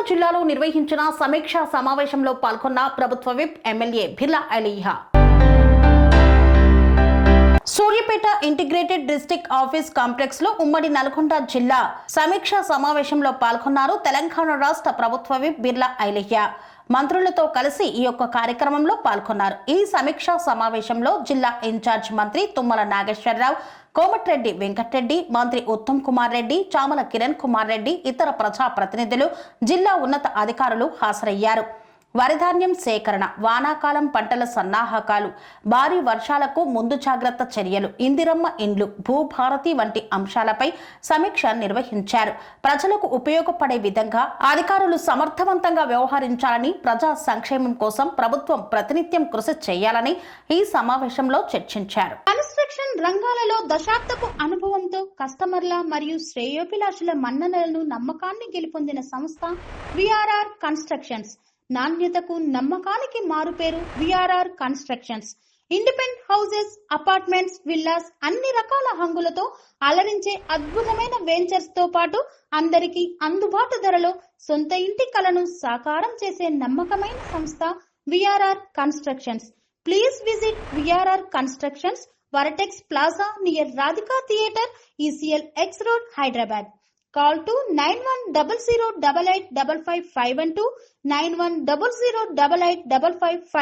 జిల్లాలో నిర్వహించిన సమీక్షా సమావేశంలో పాల్గొన్న ప్రభుత్వ whip MLA Birla Ilaiah. Suryapet integrated district office complex లో ఉమ్మడి నల్గొండ జిల్లా సమీక్షా సమావేశంలో పాల్గొన్నారు తెలంగాణ రాష్ట్ర ప్రభుత్వ విప్ బిర్లా ఐలయ్య. మంత్రులతో కలిసి ఈ యొక్క కార్యక్రమంలో పాల్గొన్నారు. ఈ సమీక్షా సమావేశంలో జిల్లా ఇన్ఛార్జ్ మంత్రి తుమ్మల నాగేశ్వరరావు, కోమటిరెడ్డి వెంకటరెడ్డి, మంత్రి ఉత్తమ్ కుమార్ రెడ్డి, చామల కిరణ్ కుమార్ రెడ్డి, ఇతర ప్రజాప్రతినిధులు, జిల్లా ఉన్నత అధికారులు హాజరయ్యారు. వరిధాన్యం సేకరణ, వానాకాలం పంటల సన్నాహకాలు, భారీ వర్షాలకు ముందు జాగ్రత్త చర్యలు, ఇందిరమ్మ ఇండ్లు, భూభారతి వంటి అంశాలపై సమీక్ష నిర్వహించారు. ప్రజలకు ఉపయోగపడే విధంగా అధికారులు సమర్థవంతంగా వ్యవహరించాలని, ప్రజా సంక్షేమం కోసం ప్రభుత్వం ప్రతినిత్యం కృషి చేయాలని ఈ సమావేశంలో చర్చించారు. కన్స్ట్రక్షన్ రంగాలలో దశాబ్దపు అనుభవంతో కస్టమర్ల మరియు శ్రేయోభిలాషుల మన్ననలను, నమ్మకాన్ని గెలుపొందిన సంస్థ విఆర్ఆర్ కన్స్ట్రక్షన్స్. నాణ్యతకు, నమ్మకానికి మారుపేరు VRR constructions. Independent houses, apartments, villas అన్ని రకాల హంగులతో అలరించే అద్భుతమైన వెంచర్స్ తో పాటు అందరికీ అందుబాటు ధరలో సొంత ఇంటి కలను సాకారం చేసే నమ్మకమైన సంస్థ VRR constructions. Please visit VRR constructions, వరటెక్స్ plaza near Radhika theatre, ECL X Road, Hyderabad. Call to 910088555512, 9100885555.